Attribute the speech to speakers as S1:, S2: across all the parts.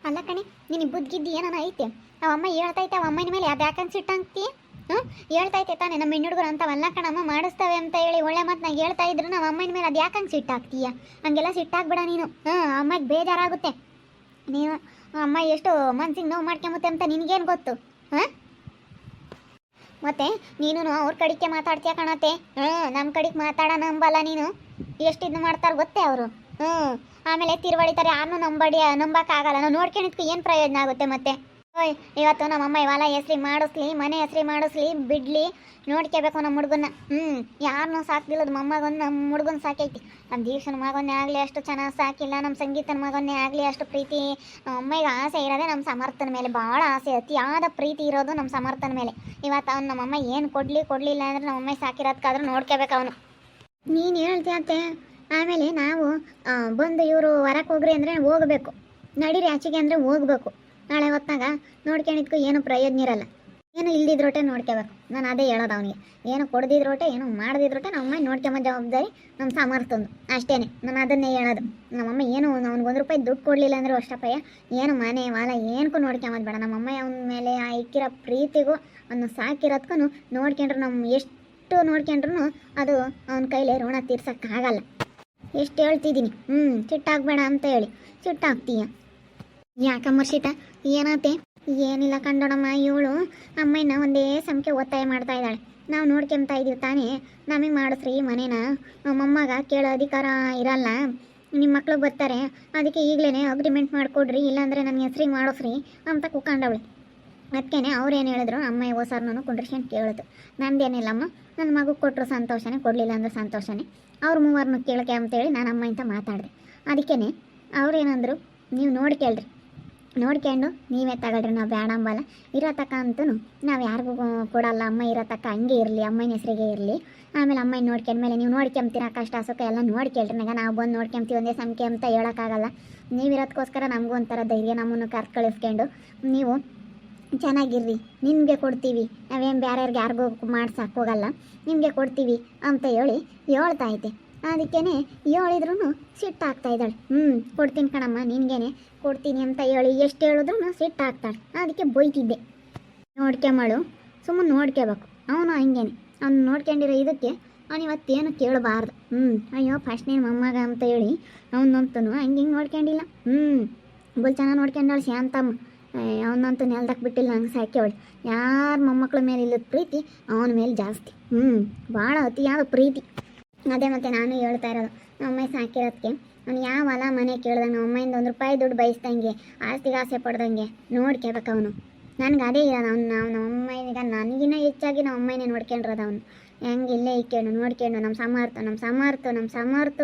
S1: ಅಲ್ಲ ಕಣೆ, ನೀನು ಬುದ್ಧಿಗಿದ್ದು ಏನಾನ ಐತೆ? ಅವಮ್ಮ ಹೇಳ್ತೈತೆ, ಅವ ಅಮ್ಮನ ಮೇಲೆ ಅದು ಯಾಕಂತ ಸಿಟ್ಟಂತಿ? ಹೇಳ್ತೈತೆ ತಾನೆ ನಮ್ಮ ಹೆಣ್ಣುಡುಗರು ಅಂತವಲ್ಲ ಕಣಮ್ಮ ಮಾಡಿಸ್ತವೆ ಅಂತ ಹೇಳಿ ಒಳ್ಳೆ ಮಾತನ್ನ ಹೇಳ್ತಾ ಇದ್ರು ನಾವು ಅಮ್ಮನ ಮೇಲೆ ಅದು ಯಾಕಂಗೆ ಸಿಟ್ಟಾಗ್ತೀಯ? ಹಂಗೆಲ್ಲ ಸಿಟ್ಟಾಗ್ಬೇಡ ನೀನು. ಅಮ್ಮಗೆ ಬೇಜಾರಾಗುತ್ತೆ. ನೀನು ಅಮ್ಮ ಎಷ್ಟು ಮನ್ಸಿಗೆ ನೋವು ಮಾಡ್ಕೊಂಬತ್ತೆ ಅಂತ ನಿನಗೇನು ಗೊತ್ತು? ಮತ್ತೆ ನೀನು ಅವ್ರ ಕಡೆಗೆ ಮಾತಾಡ್ತೀಯ ಕಣತ್ತೆ. ನಮ್ಮ ಕಡೆಗೆ ಮಾತಾಡೋಣ ನಂಬಲ್ಲ ನೀನು. ಎಷ್ಟು ಇದು ಮಾಡ್ತಾರೆ ಗೊತ್ತೇ ಅವರು. ಆಮೇಲೆ ತಿರುವಳಿತಾರೆ, ಯಾರನ್ನೂ ನಂಬಕ್ಕಾಗಲ್ಲ. ನಾವು ನೋಡ್ಕೊಂಡಿದ್ಕು ಏನು ಪ್ರಯೋಜನ ಆಗುತ್ತೆ ಮತ್ತೆ? ಓಯ್, ಇವತ್ತು ನಮ್ಮಮ್ಮ ಇವೆಲ್ಲ ಹೆಸ್ರಿ ಮಾಡಿಸ್ಲಿ, ಮನೆ ಹೆಸ್ರಿ ಮಾಡಿಸ್ಲಿ, ಬಿಡ್ಲಿ, ನೋಡ್ಕೋಬೇಕು ನಮ್ಮ ಹುಡುಗನ್ನ. ಯಾರನ್ನೂ ಸಾಕ್ದಿಲ್ಲದ ಮೊಮ್ಮಗನ್ನ ನಮ್ಮ ಹುಡುಗನ ಸಾಕೈತಿ. ನಮ್ಮ ದೀಕ್ಷನ ಮಗನ್ನೇ ಆಗಲಿ ಅಷ್ಟು ಚೆನ್ನಾಗಿ ಸಾಕಿಲ್ಲ, ನಮ್ಮ ಸಂಗೀತನ ಮಗನ್ನೇ ಆಗಲಿ ಅಷ್ಟು ಪ್ರೀತಿ ಅಮ್ಮಗೆ ಆಸೆ ಇರೋದೇ ನಮ್ಮ ಸಮರ್ಥನ ಮೇಲೆ. ಭಾಳ ಆಸೆ, ಅತಿಯಾದ ಪ್ರೀತಿ ಇರೋದು ನಮ್ಮ ಸಮರ್ಥನ ಮೇಲೆ. ಇವತ್ತು ಅವ್ನು ನಮ್ಮಮ್ಮ ಏನು ಕೊಡಲಿಲ್ಲ ಅಂದರೆ ನಮ್ಮಮ್ಮ ಸಾಕಿರೋದಕ್ಕಾದ್ರೂ ನೋಡ್ಕೋಬೇಕು ಅವನು. ನೀನು ಹೇಳ್ತೀಯಂತೆ. ಆಮೇಲೆ ನಾವು ಬಂದು ಇವರು ಹೊರಕ್ಕೆ ಹೋಗ್ರಿ ಅಂದರೆ ಹೋಗಬೇಕು, ನಡೀರಿ ಆಚೆಗೆ ಅಂದರೆ ಹೋಗ್ಬೇಕು. ನಾಳೆ ಹೊತ್ತಾಗ ನೋಡ್ಕೊಂಡಿದ್ಕು ಏನು ಪ್ರಯೋಜನ ಇರಲ್ಲ. ಏನು ಇಲ್ದಿದ್ರೋಟೆ ನೋಡ್ಕೋಬೇಕು. ನಾನು ಅದೇ ಹೇಳೋದು ಅವನಿಗೆ. ಏನು ಕೊಡ್ದಿದ್ರೋಟೆ, ಏನು ಮಾಡದಿದ್ರೋಟೆ ನಮ್ಮಮ್ಮ ನೋಡ್ಕೊಂಬ ಜವಾಬ್ದಾರಿ ನಮ್ಮ ಸಮರ್ಥಂದು ಅಷ್ಟೇ. ನಾನು ಅದನ್ನೇ ಹೇಳೋದು. ನಮ್ಮಮ್ಮ ಏನು ಅವ್ನಿಗೆ ₹1 ದುಡ್ಡು ಕೊಡಲಿಲ್ಲ ಅಂದರೂ ಅಷ್ಟಪ್ಪಯ್ಯ, ಏನು ಮನೆ ವಾಲ ಏನಕ್ಕೂ ನೋಡ್ಕೊಂಬದು ಬೇಡ. ನಮ್ಮಮ್ಮ ಅವನ ಮೇಲೆ ಇಕ್ಕಿರೋ ಪ್ರೀತಿಗೂ ಅವನು ಸಾಕಿರೋದ್ಗೂ ನೋಡ್ಕೊಂಡ್ರು ನಮ್ಮ ಎಷ್ಟು ನೋಡ್ಕೊಂಡ್ರು ಅದು ಅವನ ಕೈಲಿ ಋಣ ತೀರ್ಸೋಕ್ಕಾಗಲ್ಲ. ಎಷ್ಟು ಹೇಳ್ತಿದ್ದೀನಿ. ಸಿಟ್ಟಾಗಬೇಡ ಅಂತ ಹೇಳಿ ಸಿಟ್ಟಾಗ್ತೀಯ. ಯಾಕಮ್ಮ ಸೀತಾ, ಏನಾತೆ? ಏನಿಲ್ಲ ಕಂಡೋಣಮ್ಮ, ಇವಳು ಅಮ್ಮನ ಒಂದೇ ಸಮಕ್ಕೆ ಒತ್ತಾಯ ಮಾಡ್ತಾ ಇದ್ದಾಳೆ. ನಾವು ನೋಡ್ಕೊಂತ ಇದೀವಿ ತಾನೇ, ನಮಗೆ ಮಾಡಿಸ್ರಿ ಈ ಮನೇನ. ಮೊಮ್ಮಗ ಕೇಳೋ ಅಧಿಕಾರ ಇರಲ್ಲ, ನಿಮ್ಮ ಮಕ್ಕಳು ಬರ್ತಾರೆ, ಅದಕ್ಕೆ ಈಗಲೇ ಅಗ್ರಿಮೆಂಟ್ ಮಾಡಿಕೊಡ್ರಿ, ಇಲ್ಲಾಂದರೆ ನನ್ನ ಹೆಸ್ರಿಗೆ ಮಾಡಿಸ್ರಿ ಅಂತ ಕುಕ್ಕಂಡವಳು. ಅದಕ್ಕೇನೆ ಅವ್ರೇನು ಹೇಳಿದ್ರು, ಅಮ್ಮ ಓಸಾರ್ನೂ ಕುಂಡ್ರಿಸ್ಕೊಂಡು ಕೇಳಿದ್ರು. ನಂದೇನಿಲ್ಲಮ್ಮ, ನನ್ನ ಮಗು ಕೊಟ್ಟರು ಸಂತೋಷನೇ, ಕೊಡಲಿಲ್ಲ ಅಂದ್ರೆ ಸಂತೋಷನೇ. ಅವ್ರು ಮೂವರನ್ನು ಕೇಳಕ್ಕೆ ಅಂತೇಳಿ ನಾನು ಅಮ್ಮ ಅಂತ ಮಾತಾಡಿದೆ. ಅದಕ್ಕೇ ಅವ್ರೇನಂದ್ರು, ನೀವು ನೋಡ್ಕೇಳ್ರಿ, ನೋಡ್ಕೊಂಡು ನೀವೇ ತಗೊಳ್ರಿ, ನಾವು ಬೇಡ ಅಂಬಲ್ಲ. ಇರೋ ತಕ್ಕ ಅಂತೂ ನಾವು ಯಾರಿಗೂ ಕೊಡಲ್ಲ. ಅಮ್ಮ ಇರೋ ತಕ್ಕ ಹಂಗೆ ಇರಲಿ, ಅಮ್ಮನ ಹೆಸರಿಗೆ ಇರಲಿ. ಆಮೇಲೆ ಅಮ್ಮನ ನೋಡ್ಕೊಂಡ್ಮೇಲೆ ನೀವು ನೋಡ್ಕೊಂತೀರ, ಕಷ್ಟ ಸುಖ ಎಲ್ಲ ನೋಡ್ಕೇಳ್ರಿ. ನಾಗ ನಾವು ಬಂದು ನೋಡ್ಕೊಂತೀವಿ ಒಂದೇ ಸಂಖ್ಯೆ ಅಂತ ಹೇಳೋಕ್ಕಾಗಲ್ಲ. ನೀವಿರೋದಕ್ಕೋಸ್ಕರ ನಮಗೂ ಒಂಥರ ಧೈರ್ಯ, ನಮ್ಮನ್ನು ಕರ್ದು ಕಳಿಸ್ಕೊಂಡು ನೀವು ಚೆನ್ನಾಗಿರ್ರಿ, ನಿಮಗೆ ಕೊಡ್ತೀವಿ, ನಾವೇನು ಬೇರೆಯವ್ರಿಗೆ ಯಾರಿಗೂ ಮಾಡ್ಸಕ್ಕೆ ಹೋಗಲ್ಲ, ನಿಮಗೆ ಕೊಡ್ತೀವಿ ಅಂತ ಹೇಳಿ ಹೇಳ್ತಾ ಐತೆ. ಅದಕ್ಕೇ ಹೇಳಿದ್ರು ಸಿಟ್ಟಾಗ್ತಾ ಇದ್ದಾಳೆ. ಕೊಡ್ತೀನಿ ಕಣಮ್ಮ, ನಿನಗೇನೆ ಕೊಡ್ತೀನಿ ಅಂತ ಹೇಳಿ ಎಷ್ಟು ಹೇಳಿದ್ರು ಸಿಟ್ಟಾಗ್ತಾಳೆ. ಅದಕ್ಕೆ ಬೈತಿದ್ದೆ. ನೋಡ್ಕೊಂಬಳು, ಸುಮ್ಮನೆ ನೋಡ್ಕೋಬೇಕು. ಅವನು ಹಂಗೇನೆ, ಅವ್ನು ನೋಡ್ಕೊಂಡಿರೋ ಇದಕ್ಕೆ ಅವ್ನು ಇವತ್ತೇನು ಕೇಳಬಾರ್ದು. ಅಯ್ಯೋ ಫಸ್ಟ್ ನೀನು ಮೊಮ್ಮಗ ಅಂತ ಹೇಳಿ ಅವನಂತೂ ಹಿಂಗೆ ನೋಡ್ಕೊಂಡಿಲ್ಲ. ಬುಲ್ ಚೆನ್ನಾಗಿ ನೋಡ್ಕೊಂಡಾಳು ಶಾಂತಮ್ಮ. ಅವನಂತೂ ನೆಲ್ದಕ್ಕೆ ಬಿಟ್ಟಿಲ್ಲ, ಹಂಗೆ ಸಾಕ್ಯವಳು. ಯಾರ ಮೊಮ್ಮಕ್ಳ ಮೇಲೆ ಇಲ್ಲದ ಪ್ರೀತಿ ಅವನ ಮೇಲೆ ಜಾಸ್ತಿ. ಭಾಳ ಅತಿಯಾದ ಪ್ರೀತಿ. ಅದೇ ಮತ್ತೆ ನಾನು ಹೇಳ್ತಾ ಇರೋದು, ನಮ್ಮಮ್ಮ ಸಾಕಿರೋದಕ್ಕೆ ಅವ್ನು ಯಾವ ಹೊಲ ಮನೆ ಕೇಳ್ದಂಗೆ, ನಮ್ಮಮ್ಮೆಯಿಂದ ₹1 ದುಡ್ಡು ಬಯಸ್ದಂಗೆ, ಆಸ್ತಿಗೆ ಆಸೆ ಪಡ್ದಂಗೆ ನೋಡ್ಕೋಬೇಕು ಅವನು. ನನಗೆ ಅದೇ ಇರೋದು. ನಮ್ಮಮ್ಮ ಈಗ ನನಗಿನ್ನ ಹೆಚ್ಚಾಗಿ ನಮ್ಮ ಅಮ್ಮನೇ ನೋಡ್ಕೊಂಡಿರೋದು. ಅವನು ಹೆಂಗೆ ಇಲ್ಲೇ ಇಕ್ಕೊಂಡು ನೋಡ್ಕೊಂಡು ನಮ್ಮ ಸಮರ್ಥ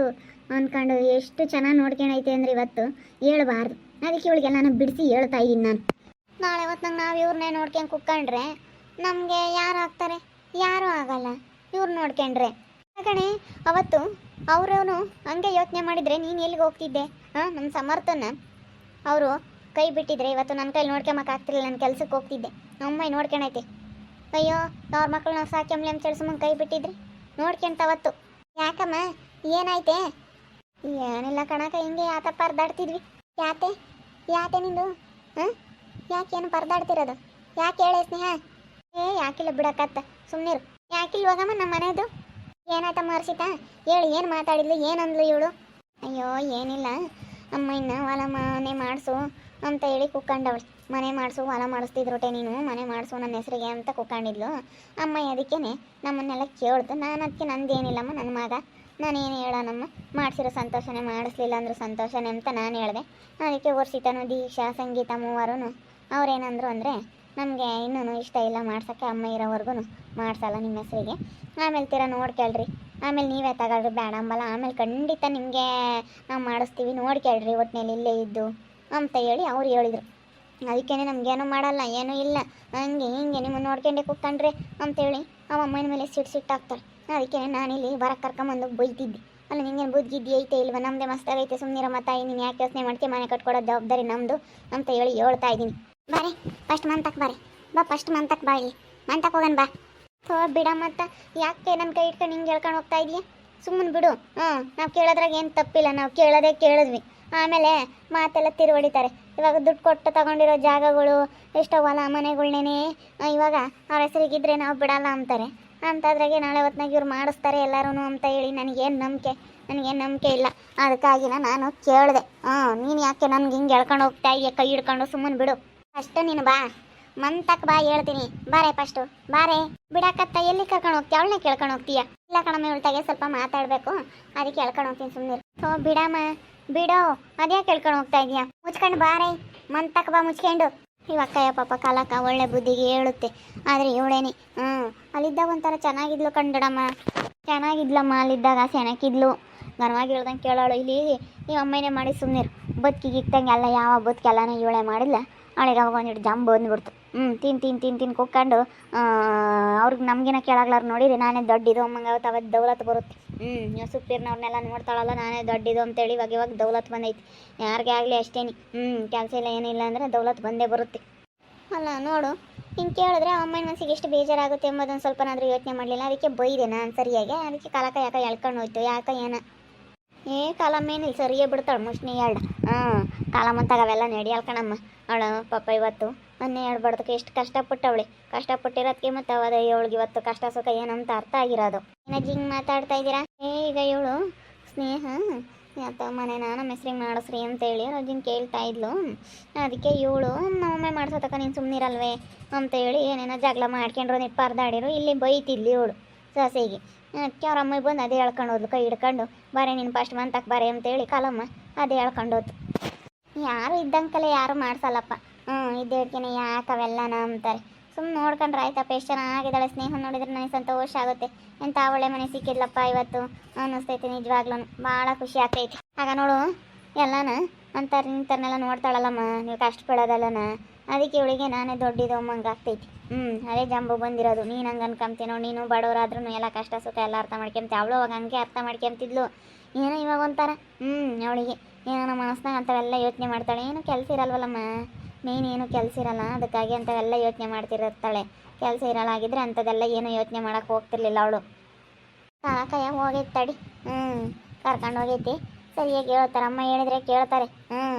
S1: ಅಂದ್ಕೊಂಡು ಎಷ್ಟು ಚೆನ್ನಾಗಿ ನೋಡ್ಕೊಂಡೈತೆ ಅಂದರೆ ಇವತ್ತು ಹೇಳ್ಬಾರ್ದು. ಅದಕ್ಕೆ ಇವಳಿಗೆಲ್ಲ ನಾನು ಬಿಡಿಸಿ ಹೇಳ್ತಾ ಇದ್ದೀನಿ ನಾನು. ನಾಳೆ ಹೊತ್ತಿನಾಗ ನಾವು ಇವ್ರನ್ನೇ ನೋಡ್ಕೊಂಡು ಕುತ್ಕೊಂಡ್ರೆ ನಮಗೆ ಯಾರು ಆಗ್ತಾರೆ? ಯಾರೂ ಆಗಲ್ಲ ಇವ್ರು ನೋಡ್ಕೊಂಡ್ರೆ. ಕಣೆ, ಅವತ್ತು ಅವರವನು ಹಂಗೆ ಯೋಚನೆ ಮಾಡಿದರೆ ನೀನು ಎಲ್ಲಿಗೆ ಹೋಗ್ತಿದ್ದೆ? ನಮ್ಮ ಸಮರ್ಥನ ಅವರು ಕೈ ಬಿಟ್ಟಿದ್ರೆ ಇವತ್ತು ನನ್ನ ಕೈಲಿ ನೋಡ್ಕೊಂಬಕ್ಕಾಗ್ತಿರಲಿಲ್ಲ, ನನ್ನ ಕೆಲ್ಸಕ್ಕೆ ಹೋಗ್ತಿದ್ದೆ. ನಮ್ಮಮ್ಮ ನೋಡ್ಕೊಂಡೈತೆ. ಅಯ್ಯೋ, ಅವ್ರ ಮಕ್ಕಳು ನಾವು ಸಾಕ್ಯಂಬ್ಲಿ ಅಂತ ಹೇಳಿ ಸುಮ್ಮನೆ ಕೈ ಬಿಟ್ಟಿದ್ರಿ, ನೋಡ್ಕೊಂತವತ್ತು. ಯಾಕಮ್ಮ, ಏನಾಯ್ತೆ? ಏನಿಲ್ಲ ಕಣಕ, ಹಿಂಗೆ ಯಾತ ಪರದಾಡ್ತಿದ್ವಿ. ಯಾತೆ ನಿಂದು? ಯಾಕೇನು ಪರದಾಡ್ತಿರೋದು? ಯಾಕೆ ಹೇಳೇ ಸ್ನೇಹ? ಯಾಕಿಲ್ಲ ಬಿಡಕತ್ತ, ಸುಮ್ಮನಿರು. ಯಾಕಿಲ್ವಾಗಮ್ಮ ನಮ್ಮ ಮನೆಯದು? ಏನಾಯ್ತಮ್ಮ ಹರ್ಷಿತಾ? ಹೇಳು, ಏನು ಮಾತಾಡಿದ್ಲು, ಏನಂದ್ಲು ಇವಳು? ಅಯ್ಯೋ ಏನಿಲ್ಲ, ಅಮ್ಮ ಇನ್ನು ಹೊಲ ಮನೆ ಮಾಡಿಸು ಅಂತ ಹೇಳಿ ಕುಕ್ಕಂಡವಳು. ಮನೆ ಮಾಡಿಸು, ಹೊಲ ಮಾಡಿಸ್ತಿದ್ರೋಟೆ ನೀನು, ಮನೆ ಮಾಡಿಸು ನನ್ನ ಹೆಸರಿಗೆ ಅಂತ ಕುಕ್ಕಂಡಿದ್ಲು. ಅಮ್ಮ ಅದಕ್ಕೇ ನಮ್ಮನ್ನೆಲ್ಲ ಕೇಳ್ದು. ನಾನು ಅದಕ್ಕೆ ನಂದೇನಿಲ್ಲಮ್ಮ, ನನ್ನ ಮಗ, ನಾನೇನು ಹೇಳೋಣಮ್ಮ, ಮಾಡಿಸಿರೋ ಸಂತೋಷನೇ, ಮಾಡಿಸ್ಲಿಲ್ಲ ಅಂದರೂ ಸಂತೋಷನೇ ಅಂತ ನಾನು ಹೇಳಿದೆ. ಅದಕ್ಕೆ ವರ್ಷಿತನು, ದೀಕ್ಷಾ, ಸಂಗೀತ ಮೂವರು ಅವ್ರೇನಂದ್ರು ಅಂದರೆ, ನಮಗೆ ಇನ್ನೂ ಇಷ್ಟ ಇಲ್ಲ ಮಾಡ್ಸೋಕ್ಕೆ, ಅಮ್ಮ ಇರೋವರೆಗೂ ಮಾಡಿಸಲ್ಲ ನಿಮ್ಮ ಹೆಸರಿಗೆ. ಆಮೇಲೆ ತೀರ ನೋಡ್ಕೇಳ್ರಿ, ಆಮೇಲೆ ನೀವೇ ತಗೊಳ್ರಿ, ಬೇಡ ಅಂಬಲ್ಲ. ಆಮೇಲೆ ಖಂಡಿತ ನಿಮಗೆ ನಾವು ಮಾಡಿಸ್ತೀವಿ, ನೋಡ್ಕೇಳ್ರಿ ಒಟ್ಟಿನಲ್ಲಿ ಇಲ್ಲೇ ಇದ್ದು ಅಂತ ಹೇಳಿ ಅವ್ರು ಹೇಳಿದರು. ಅದಕ್ಕೇ ನಮಗೇನು ಮಾಡಲ್ಲ, ಏನೂ ಇಲ್ಲ, ಹಂಗೆ ಹಿಂಗೆ ನಿಮ್ಮನ್ನು ನೋಡ್ಕೊಂಡೆ ಕುತ್ಕೊಂಡ್ರೆ ಅಂತೇಳಿ ಅಮ್ಮನ ಮೇಲೆ ಸಿಟ್ಟಾಗ್ತಾಳೆ. ಅದಕ್ಕೆ ನಾನಿಲ್ಲಿ ಬರಕ್ಕೆ ಕರ್ಕೊಂಬಂದು ಬೈತಿದ್ದೆ. ಅಲ್ಲ, ನಿಂಗೇನು ಬುದ್ಧಿದ್ದಿ ಐತೆ ಇಲ್ವ? ನಮ್ಮದೇ ಮಸ್ತಾಗೈತೆ, ಸುಮ್ಮನಿರಮ್ಮ ತಾಯಿ, ನೀನು ಯಾಕೆ ಯೋಚನೆ ಮಾಡ್ತೀವಿ, ಮನೆ ಕಟ್ಕೊಡೋ ಜವಾಬ್ದಾರಿ ನಮ್ಮದು ಅಂತ ಹೇಳಿ ಹೇಳ್ತಾ ಇದ್ದೀನಿ. ಬಾರಿ ಫಸ್ಟ್ ಮಂತಕ್ಕೆ ಬಾರಿ, ಬಾ ಫಸ್ಟ್ ಮಂತಕ್ಕೆ ಬಾ, ಇಲ್ಲಿ ಮಂತಕ್ಕೆ ಹೋಗೋಣ ಬಾ. ಬಿಡ ಮತ್ತು ಯಾಕೆ ನನ್ನ ಕೈ ಇಟ್ಕೊಂಡು ಹಿಂಗೆ ಹೇಳ್ಕೊಂಡು ಹೋಗ್ತಾ ಇದೆಯಾ? ಸುಮ್ಮನೆ ಬಿಡು. ನಾವು ಕೇಳೋದ್ರಾಗ ಏನು ತಪ್ಪಿಲ್ಲ, ನಾವು ಕೇಳೋದೇ ಕೇಳಿದ್ವಿ. ಆಮೇಲೆ ಮಾತೆಲ್ಲ ತಿರುವಡಿತಾರೆ. ಇವಾಗ ದುಡ್ಡು ಕೊಟ್ಟು ತಗೊಂಡಿರೋ ಜಾಗಗಳು ಎಷ್ಟೋ ಹೊಲ ಮನೆಗಳ್ನೇ ಇವಾಗ ಅವ್ರ ಹೆಸರಿಗಿದ್ರೆ ನಾವು ಬಿಡಲ್ಲ ಅಂತಾರೆ. ಅಂಥದ್ರಾಗೆ ನಾಳೆ ಹೊತ್ನಾಗ ಇವ್ರು ಮಾಡಿಸ್ತಾರೆ ಎಲ್ಲರೂ ಅಂತ ಹೇಳಿ ನನಗೇನು ನಂಬಿಕೆ ಇಲ್ಲ. ಅದಕ್ಕಾಗಿನ ನಾನು ಕೇಳಿದೆ. ನೀನು ಯಾಕೆ ನನ್ಗೆ ಹಿಂಗೆ ಎಳ್ಕೊಂಡು ಹೋಗ್ತಾ ಇದೆಯಾ? ಕೈ ಹಿಡ್ಕೊಂಡು ಸುಮ್ಮನೆ ಬಿಡು. ಫಸ್ಟ್ ನೀನು ಬಾ, ಮಂತಕ್ಕೆ ಬಾ, ಹೇಳ್ತೀನಿ. ಬಾರೆ ಫಸ್ಟು ಬಾರೆ. ಬಿಡಾಕತ್ತ ಎಲ್ಲಿ ಕರ್ಕೊಂಡು ಹೋಗ್ತೀಯ? ಅವಳನ್ನ ಕೇಳ್ಕೊಂಡು ಹೋಗ್ತೀಯ? ಇಲ್ಲ ಕಣಮ್ಮ, ಇವಳ್ತಾಗೆ ಸ್ವಲ್ಪ ಮಾತಾಡಬೇಕು, ಅದಕ್ಕೆ ಹೇಳ್ಕೊಂಡು ಹೋಗ್ತೀನಿ ಸುಮ್ಮನೆ. ಬಿಡಮ್ಮ ಬಿಡೋ, ಅದೇ ಕೇಳ್ಕೊಂಡು ಹೋಗ್ತಾ ಇದೀಯಾ? ಮುಚ್ಕೊಂಡು ಬಾರೆ, ಮಂತಕ್ಕೆ ಬಾ ಮುಚ್ಕೊಂಡು. ಇವಾಗ ಕಯ್ಯ ಪಾಪ ಕಾಲಕ್ಕ ಒಳ್ಳೆ ಬುದ್ಧಿಗೆ ಹೇಳುತ್ತೆ. ಆದರೆ ಇವಳೇನಿ ಅಲ್ಲಿದ್ದಾಗ ಒಂಥರ ಚೆನ್ನಾಗಿದ್ಲು ಕಂಡಡಮ್ಮ, ಚೆನ್ನಾಗಿದ್ಲಮ್ಮ. ಅಲ್ಲಿದ್ದಾಗ ಸೆನಕಿದ್ಲು, ಗನವಾಗಿ ಹೇಳ್ದಂಗೆ ಕೇಳೋಳು. ಇಲ್ಲಿ ಈ ಅಮ್ಮನೇ ಮಾಡಿ ಸುಮ್ಮನಿರು. ಬದುಕಿಗೆ ಇಕ್ತಂಗೆ ಎಲ್ಲ ಯಾವ ಬದುಕೆಲ್ಲನೂ ಇವಳೆ ಮಾಡಿಲ್ಲ. ಅವಳಿಗೆ ಅವಾಗ ಒಂದಿಟ್ಟು ಜಂಬ್ ಬಂದ್ಬಿಡ್ತು. ತಿನ್ ಕುಕ್ಕೊಂಡು ಅವ್ರಿಗೆ ನಮಗಿನ ಕೇಳಾಗ್ಲಾರು ನೋಡಿರಿ ನಾನೇ ದೊಡ್ಡಿದು ಅಮ್ಮಂಗೆ ಅವತ್ತು ದೌಲತ್ ಬರುತ್ತೆ. ನೀವು ಸುಪ್ಪೀರ್ನವ್ರನ್ನೆಲ್ಲ ನೋಡ್ತಾಳಲ್ಲ, ನಾನೇ ದೊಡ್ಡಿದು ಅಂತೇಳಿ ಇವಾಗ ದೌಲತ್ ಬಂದೈತಿ. ಯಾರಿಗೆ ಆಗಲಿ ಅಷ್ಟೇನಿ. ಕೆಲಸ ಇಲ್ಲ ಏನಿಲ್ಲ ಅಂದರೆ ದೌಲತ್ ಬಂದೇ ಬರುತ್ತೆ. ಅಲ್ಲ ನೋಡು, ಹಿಂಗೆ ಕೇಳಿದ್ರೆ ಅಮ್ಮನ ಮನಸ್ಸಿಗೆ ಎಷ್ಟು ಬೇಜಾರಾಗುತ್ತೆ ಎಂಬುದನ್ನು ಸ್ವಲ್ಪನಾದರೂ ಯೋಚನೆ ಮಾಡಲಿಲ್ಲ. ಅದಕ್ಕೆ ಬೈದೆ ನಾನು ಸರಿಯಾಗಿ. ಅದಕ್ಕೆ ಕಾಲಕ್ಕ ಯಾಕೆ ಎಳ್ಕೊಂಡು ಹೋಯ್ತು, ಯಾಕೆ ಏನ ಕಾಲಮ್ಮೇನಿಲ್ಲ ಸರಿಯೇ ಬಿಡ್ತಾಳೆ ಮುಷ್ಣಿ ಎರಡು. ಕಾಲಮ್ಮಂತಾಗ ಅವೆಲ್ಲ ನಡೆಯಲ್ಕಣಮ್ಮ. ಅವಳು ಪಾಪ ಇವತ್ತು ಮೊನ್ನೆ ಹೇಳ್ಬಾರ್ದಕ್ಕೆ ಎಷ್ಟು ಕಷ್ಟಪಟ್ಟಿರೋದಕ್ಕೆ ಮತ್ತು ಅವದ ಇವಳಿಗೆ ಇವತ್ತು ಕಷ್ಟ ಸುಖ ಏನಂತ ಅರ್ಥ ಆಗಿರೋದು. ಏನಾಗಿ ಹಿಂಗೆ ಮಾತಾಡ್ತಾ ಇದ್ದೀರಾ? ಈಗ ಇವಳು ಸ್ನೇಹ ಯಾತ ಮನೆ ನಮ್ಮ ಹೆಸ್ರಿಗೆ ಮಾಡಿಸ್ರಿ ಅಂತೇಳಿ ರಜಿನ ಕೇಳ್ತಾ ಇದ್ಲು. ಅದಕ್ಕೆ ಇವಳು ನಮ್ಮಮ್ಮೆ ಮಾಡ್ಸೋತಕ್ಕ ನೀನು ಸುಮ್ಮನಿರಲ್ವೇ ಅಂತೇಳಿ ಏನೇನೋ ಜಗಳ ಮಾಡ್ಕೊಂಡ್ರು, ನಿಟ್ಟು ಪರ್ದಾಡಿರು. ಇಲ್ಲಿ ಬೈತಿದ್ಲಿ ಇವಳು ಸೊಸೆಗೆ. ಅದಕ್ಕೆ ಅವ್ರ ಅಮ್ಮಗೆ ಬಂದು ಅದೇ ಹೇಳ್ಕೊಂಡು ಹೋದ್ಲು, ಕೈ ಹಿಡ್ಕೊಂಡು. ಬಾರೆ ನೀನು ಫಸ್ಟ್ ಮಂತಕ್ಕೆ ಬಾರೆ ಅಂತೇಳಿ ಕಾಲಮ್ಮ ಅದೇ ಹೇಳ್ಕೊಂಡು ಹೋದ್ಲು. ಯಾರು ಇದ್ದಂಕಲೆ ಯಾರು ಮಾಡ್ಸಲ್ಲಪ್ಪ. ಇದ್ದೇಳ್ತೀನಿ ಯಾಕೆ ಅವೆಲ್ಲನ ಅಂತಾರೆ. ಸುಮ್ಮನೆ ನೋಡ್ಕೊಂಡ್ರೆ ಆಯ್ತಪ್ಪ. ಎಷ್ಟು ಚೆನ್ನಾಗಿದ್ದಾಳೆ ಸ್ನೇಹ, ನೋಡಿದ್ರೆ ನನಗೆ ಸಂತೋಷ ಆಗುತ್ತೆ. ಎಂಥ ಒಳ್ಳೆ ಮನೆ ಸಿಕ್ಕಿದ್ಲಪ್ಪ ಇವತ್ತು ಅನ್ನಿಸ್ತೈತಿ. ನಿಜವಾಗ್ಲೂ ಭಾಳ ಖುಷಿ ಆಗ್ತೈತಿ. ಆಗ ನೋಡು ಎಲ್ಲನ ಇಂಥರ್ನೆಲ್ಲ ನೋಡ್ತಾಳಲ್ಲಮ್ಮ, ನೀವು ಕಷ್ಟಪಡೋದಲ್ಲನ. ಅದಕ್ಕೆ ಇವಳಿಗೆ ನಾನೇ ದೊಡ್ಡಿದು ಅಮ್ಮಂಗೆ ಆಗ್ತೈತಿ. ಅದೇ ಜಂಬು ಬಂದಿರೋದು. ನೀನು ಹಂಗೆ ಅನ್ಕೊಂತೀನೋ, ನೀನು ಬಡವರಾದ್ರೂ ಎಲ್ಲ ಕಷ್ಟ ಸುಖ ಎಲ್ಲ ಅರ್ಥ ಮಾಡ್ಕೊಂತ. ಅವಳು ಅವಾಗ ಹಂಗೆ ಅರ್ಥ ಮಾಡ್ಕೊಂತಿದ್ಲು. ಏನೋ ಇವಾಗ ಒಂಥರ ಅವಳಿಗೆ ಏನೋ ನಮ್ಮ ಮನಸ್ನಾಗ ಅಂಥವೆಲ್ಲ ಯೋಚನೆ ಮಾಡ್ತಾಳೆ. ಏನು ಕೆಲಸ ಇರಲ್ವಲ್ಲಮ್ಮ, ಮೇನೇನು ಕೆಲಸ ಇರಲ್ಲ, ಅದಕ್ಕಾಗಿ ಅಂಥವೆಲ್ಲ ಯೋಚನೆ ಮಾಡ್ತಿರ್ತಾಳೆ. ಕೆಲಸ ಇರಲ್ಲಾಗಿದ್ರೆ ಅಂಥದ್ದೆಲ್ಲ ಏನೋ ಯೋಚನೆ ಮಾಡೋಕೆ ಹೋಗ್ತಿರ್ಲಿಲ್ಲ ಅವಳು. ಕಾಲಕಯ್ಯ ಹೋಗೈತೆ ತಡಿ. ಕರ್ಕೊಂಡು ಹೋಗೈತಿ. ಸರಿಯಾಗಿ ಹೇಳ್ತಾರೆ. ಅಮ್ಮ ಹೇಳಿದ್ರೆ ಕೇಳ್ತಾರೆ,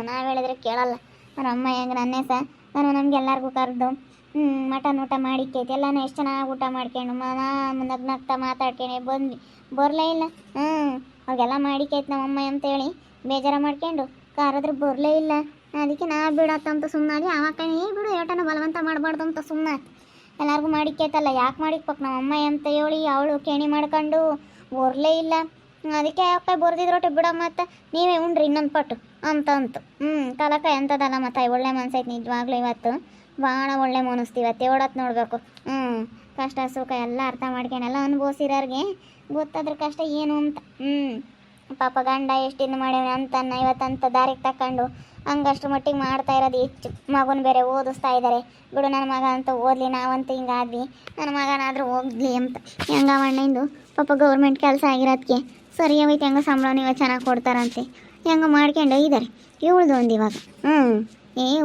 S1: ನಾವು ಹೇಳಿದ್ರೆ ಕೇಳಲ್ಲ. ಅವ್ರ ಅಮ್ಮ ಹೆಂಗೆ ನನ್ನೇ ನಾನು ನಮಗೆಲ್ಲರಿಗೂ ಕರೆದು ಮಟನ್ ಊಟ ಮಾಡಿಕ್ಕೈತಿ. ಎಲ್ಲನೂ ಎಷ್ಟು ಚೆನ್ನಾಗಿ ಊಟ ಮಾಡ್ಕೊಂಡು ನಗ್ನಗ್ತಾ ಮಾತಾಡ್ಕೊಂಡು ಬರಲೇ ಇಲ್ಲ. ಅವಾಗೆಲ್ಲ ಮಾಡಿಕೈತಿ ನಮ್ಮಮ್ಮ ಅಂತೇಳಿ ಬೇಜಾರ ಮಾಡ್ಕೊಂಡು ಕರೆದ್ರೆ ಬರಲೇ ಇಲ್ಲ. ಅದಕ್ಕೆ ನಾ ಬಿಡತ್ತಂತ ಸುಮ್ಮನಾಗಿ ಆವಾಗ ಬಿಡು ಏಟನ ಬಲವಂತ ಮಾಡಬಾರ್ದು ಅಂತ ಸುಮ್ಮನೆ. ಎಲ್ಲರಿಗೂ ಮಾಡಿಕೈತಲ್ಲ, ಯಾಕೆ ಮಾಡಿಕ್ಬೇಕು ನಮ್ಮಮ್ಮ ಅಂತ ಹೇಳಿ ಅವಳು ಕೇಣಿ ಮಾಡ್ಕೊಂಡು ಬರಲೇ ಇಲ್ಲ. ಅದಕ್ಕೆ ಯಾಕೆ ಬರ್ದಿದ್ರೊಟ್ಟೆ ಬಿಡ ಮತ್ತು ನೀವೇ ಉಣ್ರಿ ಇನ್ನೊಂದು ಪಟ್ಟು ಅಂತು. ಕಲಕ ಎಂಥದಲ್ಲ ಮತ್ತು ಒಳ್ಳೆ ಮನ್ಸೈತಿ ನಿಜವಾಗ್ಲೂ. ಇವತ್ತು ಭಾಳ ಒಳ್ಳೆ ಮನಸ್ತು. ಇವತ್ತು ಓಡತ್ತು ನೋಡಬೇಕು. ಕಷ್ಟ ಸುಖ ಎಲ್ಲ ಅರ್ಥ ಮಾಡ್ಕೊಂಡೆಲ್ಲ ಅನುಭವಿಸಿರೋರಿಗೆ ಗೊತ್ತಾದ್ರ ಕಷ್ಟ ಏನು ಅಂತ. ಪಾಪ ಗಂಡ ಎಷ್ಟಿಂದ ಮಾಡ್ಯಾವ ಅಂತನ್ನ ಇವತ್ತಂತ ದಾರಿಗೆ ತಕೊಂಡು ಹಂಗಷ್ಟು ಮಟ್ಟಿಗೆ ಮಾಡ್ತಾ ಇರೋದು ಹೆಚ್ಚು. ಮಗನ ಬೇರೆ ಓದಿಸ್ತಾ ಇದ್ದಾರೆ. ಬಿಡು ನನ್ನ ಮಗ ಅಂತ ಓದಲಿ, ನಾವಂತೂ ಹಿಂಗಾದ್ವಿ, ನನ್ನ ಮಗನಾದರೂ ಹೋಗ್ಲಿ ಅಂತ. ಹೆಂಗವಣ್ಣಂದು ಪಾಪ ಗೌರ್ಮೆಂಟ್ ಕೆಲಸ ಆಗಿರೋದಕ್ಕೆ ಸರಿ ಹೋಯ್ತು. ಹೆಂಗೋ ಸಂಬಳ ನೀವು ಚೆನ್ನಾಗಿ ಕೊಡ್ತಾರಂತೆ, ಹೆಂಗೋ ಮಾಡ್ಕೊಂಡು ಇದ್ದಾರೆ. ಇವಳ್ದು ಒಂದು ಇವಾಗ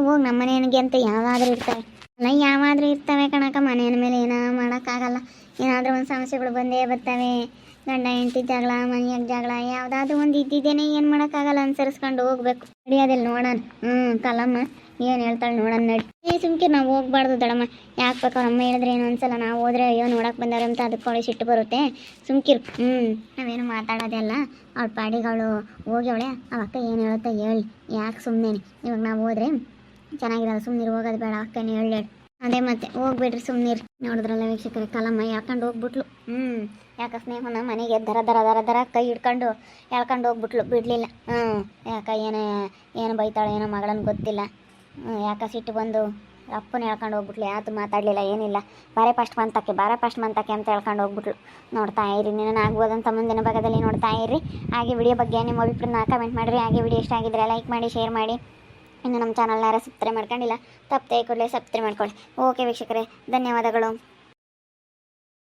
S1: ಹೋಗಿ ನಮ್ಮ ಮನೆಯನಿಗೆ ಅಂತ ಯಾವಾದರೂ ಇರ್ತವೆ. ಅಲ್ಲ ಯಾವಾದರೂ ಇರ್ತವೆ ಕಣಕ. ಮನೆಯ ಮೇಲೆ ಏನೋ ಮಾಡೋಕ್ಕಾಗಲ್ಲ. ಏನಾದರೂ ಒಂದು ಸಮಸ್ಯೆಗಳು ಬಂದೇ ಬರ್ತವೆ. ಗಂಡ ಹೆಂಡತಿ ಜಗಳ, ಮನೆಯಾಗ ಜಗಳ, ಯಾವುದಾದ್ರೂ ಒಂದು ಇದ್ದಿದ್ದೇನೆ. ಏನು ಮಾಡೋಕ್ಕಾಗಲ್ಲ, ಅನುಸರಿಸ್ಕೊಂಡು ಹೋಗ್ಬೇಕು. ನಡಿಯೋದಿಲ್ಲ ನೋಡೋಣ. ಕಲಮ್ಮ ಏನು ಹೇಳ್ತಾಳೆ ನೋಡೋಣ ನಡಿ. ಸುಮ್ಕೆ ನಾವು ಹೋಗ್ಬಾರ್ದು ದಡಮ್ಮ. ಯಾಕೆ ಬೇಕು ಅಮ್ಮ ಹೇಳಿದ್ರೆ ಏನು ಅನ್ಸಲ್ಲ. ನಾವು ಹೋದ್ರೆ ಅಯ್ಯೋ ನೋಡಕ್ಕೆ ಬಂದವ್ರೆ ಅಂತ ಅದಕ್ಕೆ ಅವಳು ಸಿಟ್ಟು ಬರುತ್ತೆ. ಸುಮ್ಕಿರು. ನಾವೇನು ಮಾತಾಡೋದಲ್ಲ. ಅವಳ ಪಾಡಿಗಳು ಹೋಗಿ ಅವಳೆ ಅವಕ್ಕ ಏನು ಹೇಳುತ್ತೆ ಹೇಳಿ. ಯಾಕೆ ಸುಮ್ಮನೆ ಇವಾಗ ನಾವು ಹೋದ್ರೆ ಚೆನ್ನಾಗಿರಲ್ಲ. ಸುಮ್ಮನಿರು, ಹೋಗೋದು ಬೇಡ. ಅಕ್ಕನೇ ಹೇಳಿ ಅದೇ ಮತ್ತೆ ಹೋಗ್ಬಿಡ್ರಿ ಸುಮ್ಮನಿರಿ. ನೋಡಿದ್ರಲ್ಲ ವೀಕ್ಷಕರೇ, ಕಲಮ್ಮ ಯಾಕಂಡು ಹೋಗ್ಬಿಟ್ಲು. ಯಾಕೆ ಸ್ನೇಹನ ಮನೆಗೆ ದರ ಕೈ ಹಿಡ್ಕೊಂಡು ಎಳ್ಕೊಂಡು ಹೋಗ್ಬಿಟ್ಲು, ಬಿಡಲಿಲ್ಲ. ಯಾಕೆ ಏನು ಬೈತಾಳೆ ಏನೋ ಮಗಳನ್ನ ಗೊತ್ತಿಲ್ಲ. ಯಾಕೆ ಸಿಟ್ಟು ಬಂದು ಅಪ್ಪನ ಹೇಳ್ಕೊಂಡು ಹೋಗ್ಬಿಟ್ಲು. ಯಾತು ಮಾತಾಡಲಿಲ್ಲ ಏನಿಲ್ಲ. ಬಾರೆ ಫಸ್ಟ್ ಮಂತಕ್ಕೆ ಅಂತ ಹೇಳ್ಕೊಂಡು ಹೋಗ್ಬಿಟ್ಲು. ನೋಡ್ತಾ ಇರಿ, ನೀನು ಆಗ್ಬೋದಂತ ಮುಂದಿನ ಭಾಗದಲ್ಲಿ ನೋಡ್ತಾ ಇರಿ. ಹಾಗೆ ವಿಡಿಯೋ ಬಗ್ಗೆ ನಿಮ್ಮ ಅಭಿಪ್ರಾಯನ ಕಮೆಂಟ್ ಮಾಡಿರಿ. ಹಾಗೆ ವಿಡಿಯೋ ಇಷ್ಟ ಆಗಿದ್ರೆ ಲೈಕ್ ಮಾಡಿ, ಶೇರ್ ಮಾಡಿ. ಇನ್ನು ನಮ್ಮ ಚಾನಲ್ನ ಯಾರು ಸಬ್ಸ್ಕ್ರೈಬ್ ಮಾಡ್ಕೊಂಡಿಲ್ಲ, ತಪ್ಪದೆ ಕೂಡಲೇ ಸಬ್ಸ್ಕ್ರೈಬ್ ಮಾಡ್ಕೊಳ್ಳಿ. ಓಕೆ ವೀಕ್ಷಕರೇ, ಧನ್ಯವಾದಗಳು.